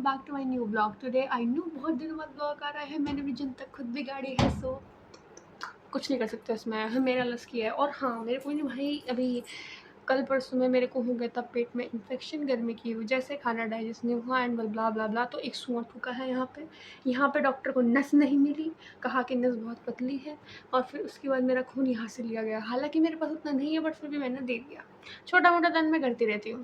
Back to my new blog. Today I know बहुत दिनों बाद ब्लॉग आ रहा है। मैंने अपनी जिन तक खुद बिगाड़ी है, सो कुछ नहीं कर सकते उसमें, मेरा लस किया है। और हाँ, मेरे को नहीं भाई, अभी कल परसों में मेरे को हो गया था पेट में इन्फेक्शन गर्मी की वजह से, खाना डाइजेस्ट नहीं हुआ एंड ब्ला ब्ला ब्ला। तो एक सूआ ठुका है यहाँ पे डॉक्टर को नस नहीं मिली, कहा कि नस बहुत पतली है। और फिर उसके बाद मेरा खून यहाँ से लिया गया, हालांकि मेरे पास उतना नहीं है बट फिर भी मैंने दे दिया। छोटा मोटा दान मैं करती रहती हूँ।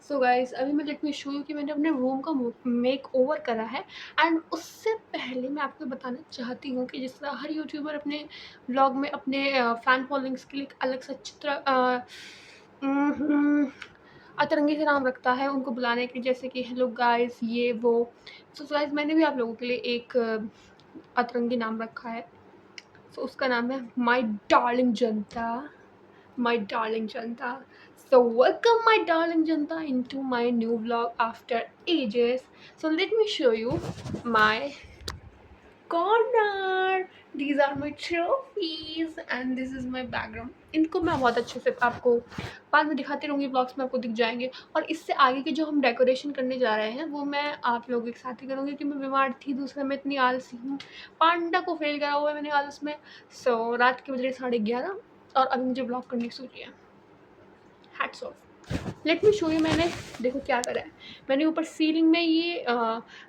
सो गाइस, अभी मैं लेट मी शो यू कि मैंने अपने रूम का मेक ओवर करा है। एंड उससे पहले मैं आपको बताना चाहती हूँ कि जिस तरह हर यूट्यूबर अपने व्लॉग में अपने फ़ैन फॉलोइंग्स के लिए एक अलग सा चित्र अतरंगी से नाम रखता है उनको बुलाने के, जैसे कि हेलो गाइस ये वो। सो गाइस, मैंने भी आप लोगों के लिए एक अतरंगी नाम रखा है। सो उसका नाम है my darling Janata, my darling Janta. So welcome my darling Janta into my new vlog after ages. So let me show you my corner. These are my trophies and this is my background. इनको मैं बहुत अच्छे से आपको बाद में दिखाती रहूँगी, ब्लॉग्स में आपको दिख जाएंगे। और इससे आगे के जो हम डेकोरेशन करने जा रहे हैं वो मैं आप लोगों के साथ ही करूँगी, क्योंकि मैं बीमार थी, दूसरा मैं इतनी आलसी हूँ, पांडा को फेल करा हुआ है मैंने आलस में। सो रात के बज रहे 11:30 और अभी मुझे ब्लॉग करने की सोची है। Hats off. Late me show you मैंने देखो क्या करा है। मैंने ऊपर सीलिंग में ये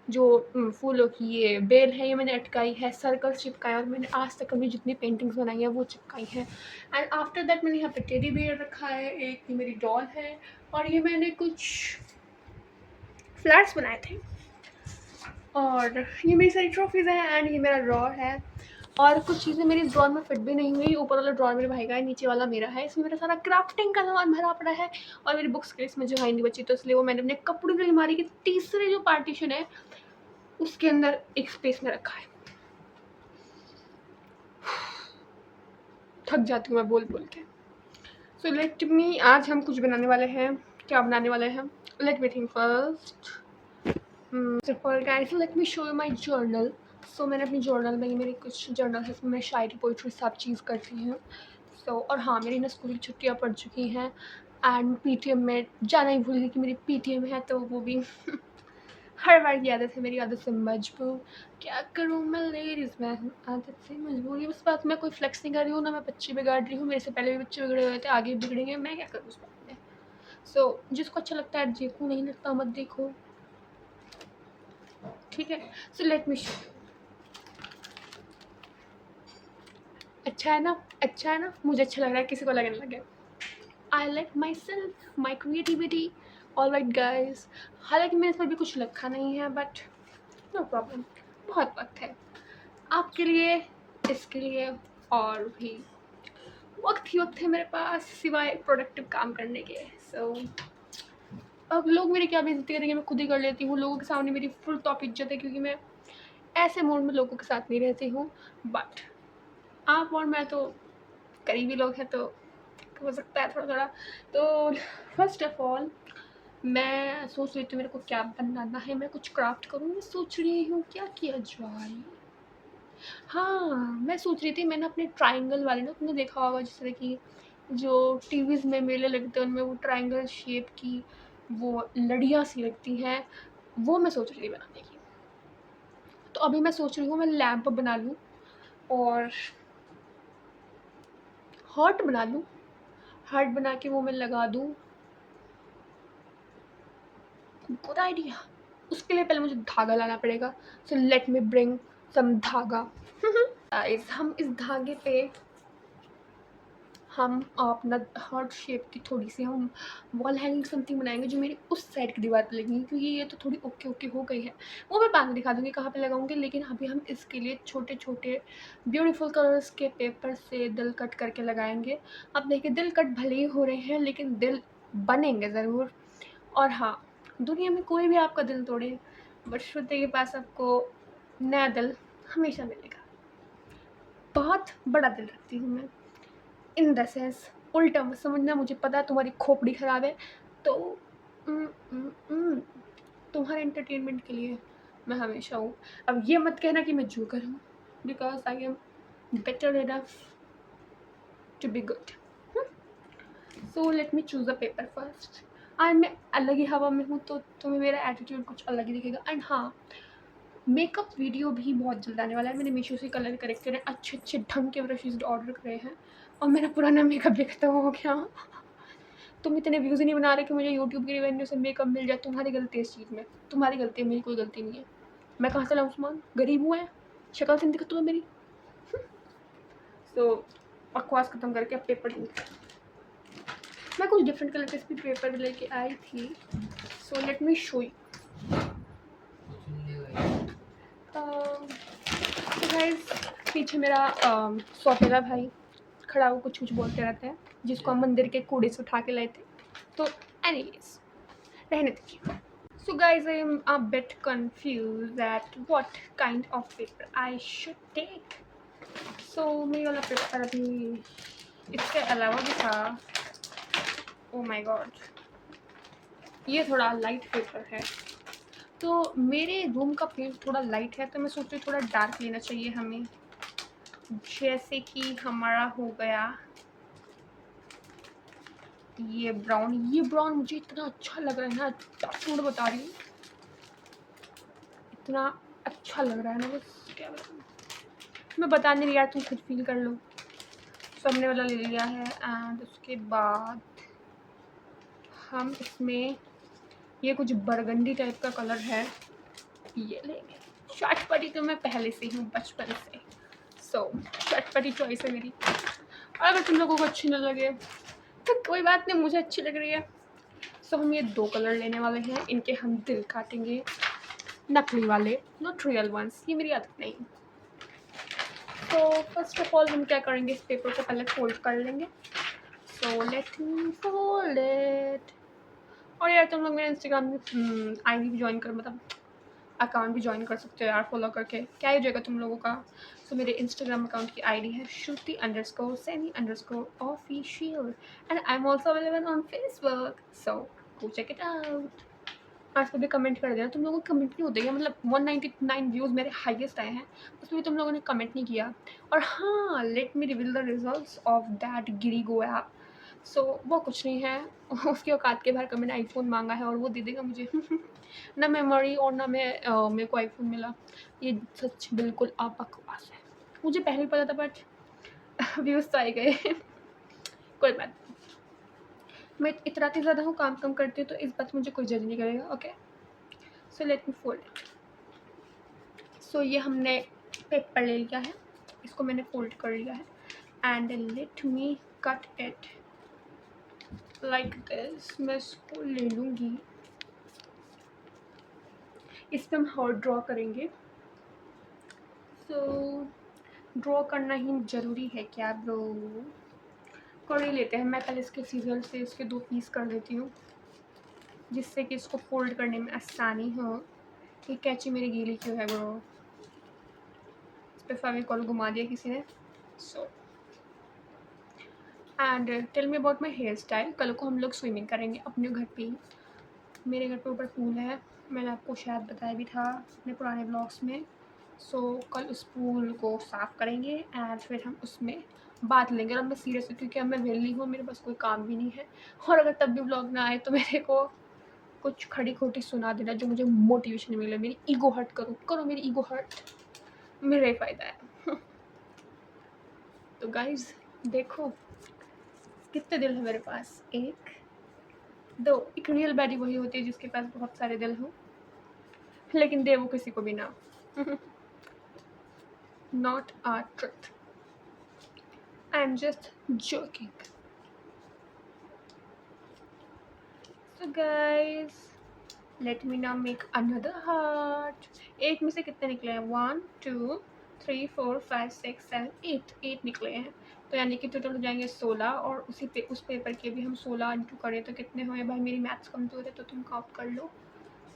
जो फूलों की ये बेल है ये मैंने अटकाई है, सर्कल्स चिपकाया, और मैंने आज तक अपनी जितनी पेंटिंग्स बनाई है वो चिपकाई है। एंड आफ्टर दैट मैंने यहाँ पे टेडी बियर रखा है, एक ये मेरी डॉल है, और ये मैंने कुछ फ्लैट्स बनाए थे, और ये मेरी सारी ट्रॉफीज़ हैं। एंड ये मेरा ड्रॉर है, और कुछ चीज़ें मेरी इस ड्रॉर में फिट भी नहीं हुई। ऊपर वाला ड्रॉर मेरे भाई का है, नीचे वाला मेरा है, इसमें मेरा सारा क्राफ्टिंग का सामान भरा पड़ा है। और मेरी बुक्स के इसमें जगह नहीं बची, तो इसलिए वो मैंने अपने कपड़ों की अलमारी की तीसरे जो पार्टीशन है उसके अंदर एक स्पेस में रखा है। थक जाती हूँ मैं बोल बोल के। सो लेट मी, आज हम कुछ बनाने वाले हैं। क्या बनाने वाले हैं? Let me think first. Guys, let me show you my journal. So मैंने अपनी जर्नल में, ये मेरी कुछ जर्नल है, इसमें मैं शायरी पोइट्री सब चीज़ करती हूँ। सो और हाँ, मेरी ना स्कूल की छुट्टियाँ पड़ चुकी हैं एंड पीटीएम में जाना ही भूल गई कि मेरी पीटीएम है, तो वो भी हर बार की आदत है मेरी, आदत से मजबूर। क्या करूँ मैं लेडीज़ में, आदत से मजबूर। ये उस बात में कोई फ्लेक्स नहीं कर रही हूँ, ना मैं बच्चे बिगाड़ रही हूँ, मेरे से पहले भी बच्चे बिगड़े हुए थे, आगे भी बिगड़ेंगे, मैं क्या करूँ उस बात में। सो जिसको अच्छा लगता है देखो, नहीं लगता मत देखो, ठीक है। सो लेट मी शो। अच्छा है ना, अच्छा है ना, मुझे अच्छा लग रहा है, किसी को लगने लगे। I like my self, my creativity. All right guys, हालांकि मेरे पर भी कुछ लिखा नहीं है, बट नो प्रॉब्लम, बहुत वक्त है आपके लिए, इसके लिए, और भी वक्त ही वक्त है मेरे पास सिवाय प्रोडक्टिव काम करने के। सो अब लोग मेरी क्या बेइज्जती करेंगे, मैं खुद ही कर लेती हूँ। लोगों के सामने मेरी फुल टॉप इज्जत है, क्योंकि मैं ऐसे मूड में लोगों के साथ नहीं रहती हूँ। बट आप और मैं तो करीबी लोग हैं, तो हो सकता है थोड़ा थोड़ा। तो फर्स्ट ऑफ ऑल मैं सोच रही थी मेरे को क्या बनाना है, मैं कुछ क्राफ्ट करूँ, मैं सोच रही हूँ क्या किया जाए। हाँ, मैं सोच रही थी, मैंने अपने ट्रायंगल वाले ना, तुमने देखा होगा जिस तरह की जो टीवीज़ में मेले लगते हैं उनमें वो ट्रायंगल शेप की वो लड़ियाँ सी लगती हैं, वो मैं सोच रही थी बनाने की। तो अभी मैं सोच रही हूँ मैं लैंप बना लूँ और हार्ट बना लूँ, हार्ट बना के वो मैं लगा दूँ। Good idea. उसके लिए पहले मुझे धागा लाना पड़ेगा। सो लेट मी ब्रिंग सम धागा। गाइस, हम इस धागे पे हम अपना हार्ट शेप की थोड़ी सी हम वॉल हैंगिंग समथिंग बनाएंगे, जो मेरी उस साइड की दीवार पे लगेंगी, क्योंकि ये तो थोड़ी ओके ओके हो गई है। वो मैं बाद में दिखा दूँगी कहाँ पे लगाऊंगी, लेकिन अभी हम इसके लिए छोटे छोटे ब्यूटीफुल कलर्स के पेपर से दिल कट करके लगाएंगे। अब देखिए, दिल कट भले ही हो रहे हैं लेकिन दिल बनेंगे ज़रूर। और हाँ, दुनिया में कोई भी आपका दिल तोड़े, बट श्रुति के पास आपको नया दिल हमेशा मिलेगा। बहुत बड़ा दिल रखती हूँ मैं, इन द सेंस उल्टा मत समझना, मुझे पता है तुम्हारी खोपड़ी ख़राब है, तो उम, उम, उम, तुम्हारे एंटरटेनमेंट के लिए मैं हमेशा हूँ। अब ये मत कहना कि मैं जोकर हूँ, because I am better enough to be good. So let me choose a paper first. आज मैं अलग ही हवा में हूँ, तो तुम्हें मेरा एटीट्यूड कुछ अलग ही दिखेगा। एंड हाँ, मेकअप वीडियो भी बहुत जल्द आने वाला है। मैंने मीशो से कलर करेक्टर अच्छे अच्छे ढंग के ब्रशेज ऑर्डर करे हैं, और मेरा पुराना मेकअप भी खत्म हो गया। तुम इतने व्यूज़ ही नहीं बना रहे कि मुझे यूट्यूब की रिवेन्यू से मेकअप मिल जाए। तुम्हारी गलती है इस चीज़ में, तुम्हारी गलती है, मेरी कोई गलती नहीं है। मैं कहाँ से लाऊँ सामान, गरीब हूँ, शक्ल से नहीं दिखती तुम्हें मेरी। तो बकवास खत्म करके अब पेपर मैं कुछ डिफरेंट कलर के भी पेपर लेके आई थी। सो let me show you. Guys, पीछे मेरा सौतेला भाई खड़ा हो कुछ कुछ बोलते रहता है, जिसको हम मंदिर के कूड़े से उठा के लाए थे। तो एनीवेज, रहने दीजिए। So guys, I am a bit confused at what kind of paper I should take. So मेरे वाला पेपर अभी इसके अलावा भी था। Oh my god, ये थोड़ा लाइट पेपर है। तो मेरे रूम का पेज थोड़ा लाइट है, तो मैं सोच रही हूँ थोड़ा डार्क लेना चाहिए हमें। जैसे कि हमारा हो गया ये ब्राउन। ये ब्राउन मुझे इतना अच्छा लग रहा है ना, 10 मिनट बता रही हूँ, इतना अच्छा लग रहा है ना, बस क्या बताऊँ। मैं बता नहीं रही यार, तुम खुद फील कर लो। सामने वाला ले लिया है। एंड उसके बाद हम इसमें ये कुछ बरगंडी टाइप का कलर है, ये लेंगे। चटपटी तो मैं पहले से ही हूँ, बचपन से। सो चटपटी चॉइस है मेरी। और अगर तुम लोगों को अच्छी न लगे तो कोई बात नहीं, मुझे अच्छी लग रही है। सो हम ये 2 कलर लेने वाले हैं, इनके हम दिल काटेंगे, नकली वाले, नॉट रियल वंस। ये मेरी आदत नहीं। तो फर्स्ट ऑफ ऑल हम क्या करेंगे, इस पेपर को पहले फोल्ड कर लेंगे। सो लेट मी फोल्ड इट। और यार तुम लोग मेरे इंस्टाग्राम में आईडी भी ज्वाइन कर, मतलब अकाउंट भी ज्वाइन कर सकते हो यार, फॉलो करके। क्या हो जाएगा तुम लोगों का। सो मेरे इंस्टाग्राम अकाउंट की आईडी है shruti_seni_official, and I am also available on Facebook, so go check it out. आज पर भी कमेंट कर देना। तुम लोगों को कमेंट नहीं होते हैं, मतलब 199 व्यूज़ मेरे हाईएस्ट आए हैं, उसमें भी तुम लोगों ने कमेंट नहीं किया। और हाँ, let me reveal the results of that गिरी गो ऐप। सो वो कुछ नहीं है, उसकी औकात के बाहर कमेंट आईफोन मांगा है और वो दे देगा मुझे। ना मेमोरी और ना मेरे को आईफोन मिला। ये सच बिल्कुल आप बकवास है। मुझे पहले ही पता था, बट व्यूज़ तो आए गए। कोई बात नहीं, मैं इतराती ज़्यादा हूँ, काम कम करती हूँ, तो इस बात मुझे कोई जज नहीं करेगा। Okay, so let me fold it. So ये हमने पेपर ले लिया है, इसको मैंने फोल्ड कर लिया है, and let me cut it like this. मैं इसको ले लूँगी, इस पर हम हार्ट ड्रॉ करेंगे। सो ड्रॉ करना ही ज़रूरी है क्या ब्रो। कर ही लेते हैं। मैं कल इसके सीजर से इसके 2 पीस कर देती हूँ, जिससे कि इसको फोल्ड करने में आसानी हो। ये कैची मेरी गीली क्यों है ब्रो, इस पर फेविकॉल घुमा दिया किसी ने। So and tell me about my hair style. कल को हम लोग स्विमिंग करेंगे अपने घर पे ही। मेरे घर पे ऊपर पूल है, मैंने आपको शायद बताया भी था अपने पुराने ब्लॉग्स में। सो कल उस पूल को साफ़ करेंगे एंड फिर हम उसमें बात लेंगे। और मैं सीरियस हूँ, क्योंकि अब मैं वेली हूँ, मेरे पास कोई काम भी नहीं है। और अगर तब भी ब्लॉग ना आए तो मेरे को कुछ खड़ी खोटी सुना देना, जो मुझे मोटिवेशन मिले। मेरी ईगो हर्ट करो मेरी ईगो हर्ट, मेरा ही फ़ायदा है। तो गाइज देखो कितने दिल है मेरे पास, 1 2। एक रियल बैडी वही होती है जिसके पास बहुत सारे दिल हों, लेकिन दे वो किसी को भी ना। Not a truth, I am just joking. So guys let me now make another heart. 1 में से कितने निकले हैं, 1 2 3 4 5 6 7 8 निकले हैं। तो यानी कि टोटल हो जाएंगे 16। और उस पेपर के भी हम 16 इंटू करें तो कितने हुए भाई। मेरी मैथ्स कमज़ोर है, तो तुम काउंट कर लो।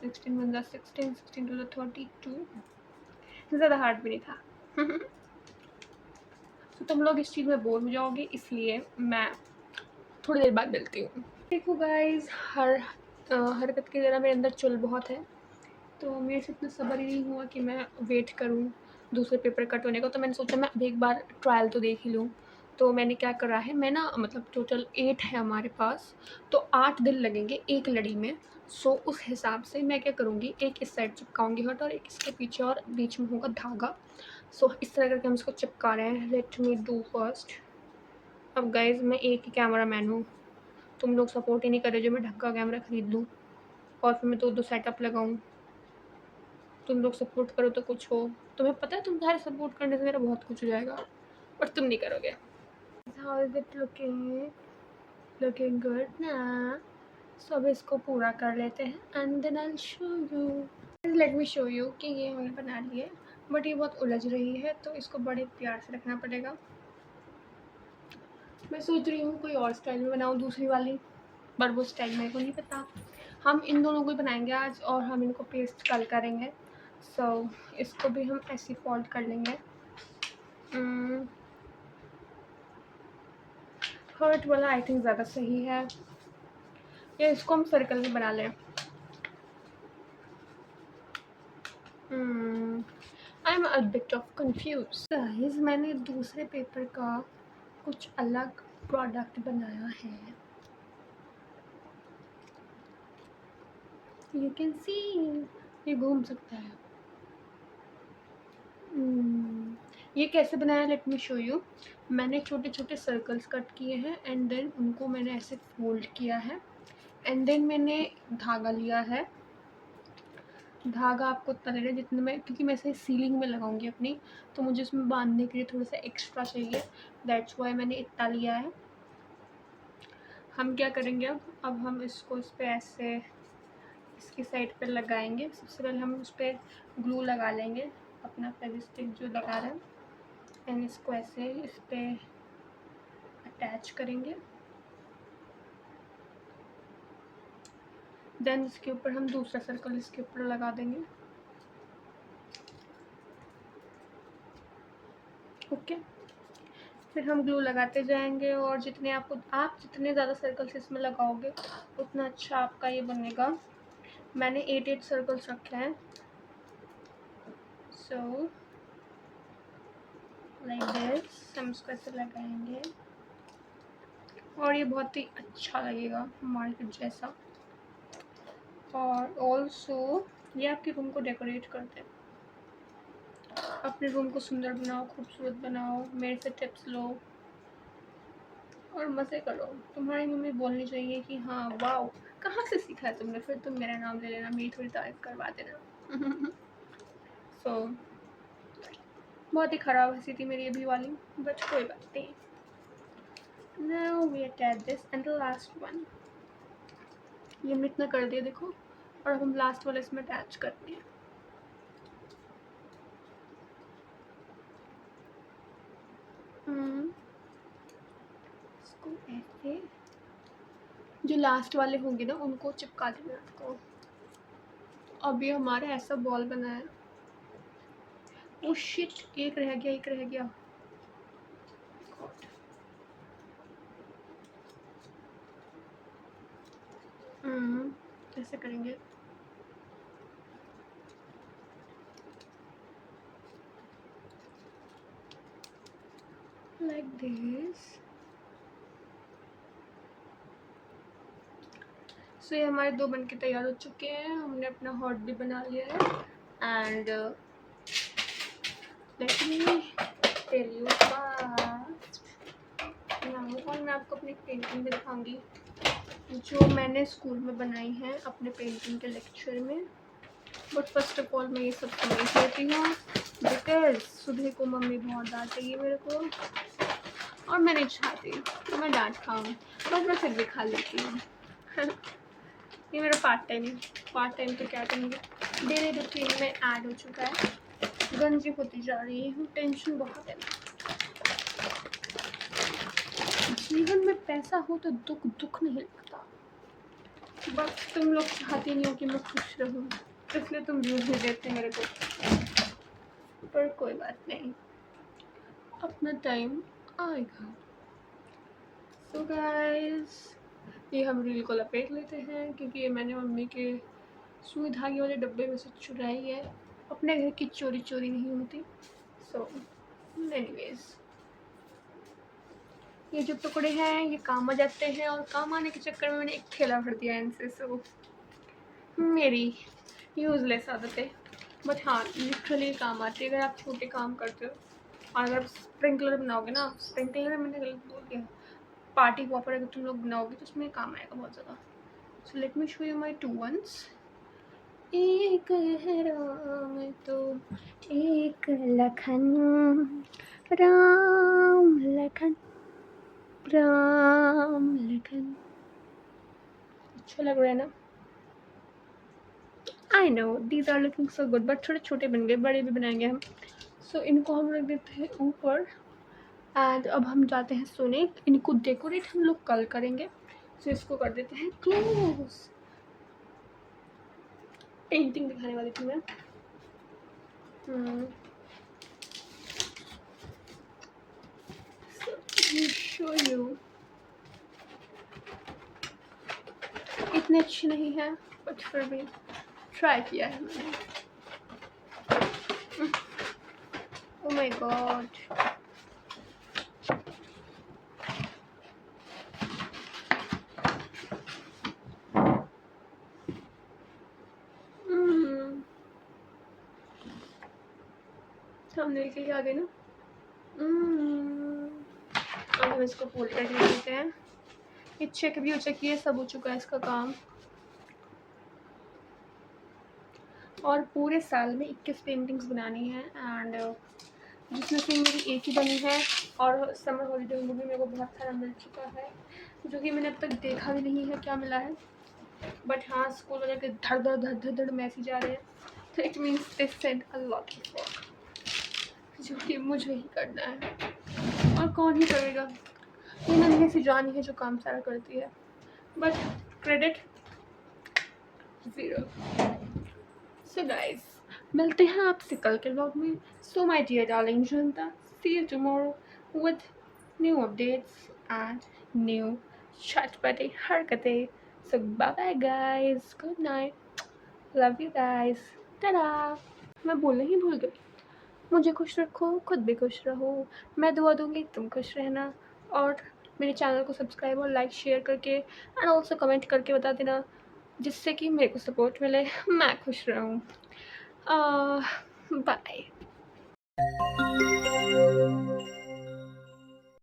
16 × 16 16 × 32, ज़्यादा हार्ड भी नहीं था। तो तुम लोग इस चीज़ में बोर हो जाओगे, इसलिए मैं थोड़ी देर बाद मिलती हूँ। देखो गाइज, हरकत की ज़रा मेरे अंदर चुल बहुत है, तो मेरे से इतना सब्र ही नहीं हुआ कि मैं वेट करूँ दूसरे पेपर कट होने का। तो मैंने सोचा मैं अब एक बार ट्रायल तो देख ही लूँ। तो मैंने क्या करा है, मैं ना मतलब टोटल 8 है हमारे पास, तो 8 दिन लगेंगे एक लड़ी में। सो उस हिसाब से मैं क्या करूँगी, एक इस साइड चिपकाऊँगी हट और एक इसके पीछे और बीच में होगा धागा। सो इस तरह करके हम इसको चिपका रहे हैं। Let me do first. अब गाइज़ मैं एक ही कैमरा मैन हूँ, तुम लोग सपोर्ट ही नहीं कर रहे जो मैं ढंग का कैमरा खरीद लूँ और फिर मैं 2-2 सेटअप लगाऊँ। तुम लोग सपोर्ट करो तो कुछ हो। तुम्हें पता है तुम्हारे सपोर्ट करने से मेरा बहुत कुछ हो जाएगा, बट तुम नहीं करोगे। How is it looking? Looking good ना? सो अब इसको पूरा कर लेते हैं and then I will show you. Let me show you कि ये हमने बना लिए, बट ये बहुत उलझ रही है तो इसको बड़े प्यार से रखना पड़ेगा। मैं सोच रही हूँ कोई और स्टाइल में बनाऊँ दूसरी वाली, पर वो स्टाइल मेरे को नहीं पता। हम इन दोनों को ही बनाएंगे आज और हम इनको पेस्ट कल करेंगे। सो इसको भी हम ऐसे फोल्ड कर लेंगे। हर्ट वाला आई थिंक ज़्यादा सही है, या इसको हम सर्कल में बना लें। I am a bit of confuse. Guys मैंने दूसरे पेपर का कुछ अलग प्रोडक्ट बनाया है। यू कैन सी ये घूम सकता है। ये कैसे बनाया, लेट मी शो यू। मैंने छोटे छोटे सर्कल्स कट किए हैं एंड देन उनको मैंने ऐसे फोल्ड किया है एंड देन मैंने धागा लिया है। धागा आपको उतना लेना है जितने में, क्योंकि मैं इसे सीलिंग में लगाऊंगी अपनी, तो मुझे उसमें बांधने के लिए थोड़ा सा एक्स्ट्रा चाहिए, दैट्स वाई मैंने इतना लिया है। हम क्या करेंगे अब हम इसको इस पर ऐसे इसकी साइड पर लगाएंगे। सबसे पहले हम उस पर ग्लू लगा लेंगे, अपना फेविस्टिक जो लगा रहे हैं, एंड इसको ऐसे इस पर अटैच करेंगे। देन इसके ऊपर हम दूसरा सर्कल इसके ऊपर लगा देंगे। ओके, फिर हम ग्लू लगाते जाएंगे और जितने आप जितने ज़्यादा सर्कल्स इसमें लगाओगे उतना अच्छा आपका ये बनेगा। मैंने 8 सर्कल्स रखे हैं। सो लाइक दिस हम इसको ऐसे लगाएंगे और ये बहुत ही अच्छा लगेगा मार्केट जैसा। और ऑल्सो ये आपके रूम को डेकोरेट करते हैं। अपने रूम को सुंदर बनाओ, खूबसूरत बनाओ, मेरे से टिप्स लो और मज़े करो। तुम्हारी मम्मी बोलनी चाहिए कि हाँ वाओ कहाँ से सीखा है तुमने, फिर तुम मेरा नाम ले लेना, मेरी थोड़ी तारीफ करवा देना। सो बहुत ही ख़राब हंसी थी मेरी अभी वाली, बट कोई बात नहीं। Now we attach this and the last one. ये हमने इतना कर दिया देखो, और अब हम लास्ट वाला इसमें अटैच करते हैं। इसको ऐसे जो लास्ट वाले होंगे ना उनको चिपका देना आपको। अब ये हमारा ऐसा बॉल बना है। ओ शिट, एक रह गया, एक रह गया। ऐसे करेंगे। Like this. सो ये हमारे 2 बनके तैयार हो चुके हैं। हमने अपना हॉट भी बना लिया है and let me tell you fast now. और मैं आपको अपनी पेंटिंग भी दिखाऊंगी जो मैंने स्कूल में बनाई है अपने पेंटिंग के लेक्चर में। बट फर्स्ट ऑफ ऑल मैं ये सब नहीं कहती हूँ बिकॉज सुबह को मम्मी बहुत डांटेगी मेरे को और मैं नहीं चाहती कि मैं डांट खाऊँ, बट मैं फिर भी खा लेती हूँ। ये मेरा पार्ट टाइम तो क्या करेंगे, डेली रूटीन में ऐड हो चुका है। गंजी होती जा रही हूँ, टेंशन बहुत है। जीवन में पैसा हो तो दुख नहीं लगता, बस तुम लोग चाहती नहीं हो कि मैं खुश रहूँ, इसलिए तुम व्यूज नहीं देते मेरे को। पर कोई बात नहीं, अपना टाइम आएगा। सो गाइस ये हम रील को लपेट लेते हैं क्योंकि ये मैंने मम्मी के सुई धागे वाले डब्बे में से चुराई है। अपने घर की चोरी चोरी नहीं होती। सो एनीवेज ये जो टुकड़े हैं ये काम आ जाते हैं, और काम आने के चक्कर में मैंने एक थैला भर दिया इनसे। सो मेरी यूज़लेस आदत है, बट हाँ लिटरली काम आती है अगर आप छोटे काम करते हो। और अगर स्प्रिंकलर बनाओगे ना, स्प्रिंकलर मैंने गलत बोल दिया, पार्टी पॉपर अगर तुम लोग बनाओगे तो उसमें काम आएगा बहुत ज़्यादा। सो let me show you my 2 ones। एक है राम तो एक लखन, राम लखन राम लखन। अच्छा लग रहा है ना? I know these are looking so good, but थोड़े छोटे बन गए, बड़े भी बनाएंगे हम। सो इनको हम रख देते हैं ऊपर, एंड अब हम जाते हैं सोने। इनको डेकोरेट हम लोग कल करेंगे। सो इसको कर देते हैं क्लोज। पेंटिंग दिखाने वाली थी मैं। शो यू, इतने अच्छे नहीं हैं बट फिर भी ट्राई किया है मैंने। ओह माय गॉड, सामने के लिए आ गए ना। अब हम इसको फोल्ड करके ले लेते हैं। ये चेक भी हो चुकी है, सब हो चुका है इसका काम। और पूरे साल में 21 पेंटिंग्स बनानी है, एंड जिसमें से मेरी एक ही बनी है। और समर हॉलीडे में भी मेरे को बहुत सारा मिल चुका है, जो कि मैंने अब तक देखा भी नहीं है क्या मिला है। बट हाँ, स्कूल वाले के धड़ धड़ धड़ धड़ धड़ मैसेज आ रहे हैं, तो it means they send a lot of work, जो कि मुझे ही करना है। और कौन ही करेगा, ये नन्ही सी जान है जो काम सारा करती है, but credit zero. So guys, मिलते हैं आपसे कल के व्लॉग में। सो माय डियर डार्लिंग जनता, see you tomorrow with new updates and new चटपटी हरकतें। So bye bye guys, good night, love you guys, tata. मैं बोलना ही भूल गई। मुझे खुश रखो, खुद भी खुश रहो। मैं दुआ दूंगी, तुम खुश रहना। और मेरे चैनल को सब्सक्राइब और लाइक शेयर करके एंड ऑल्सो कमेंट करके बता देना, जिससे कि मेरे को सपोर्ट मिले, मैं खुश रहूँ। बाय।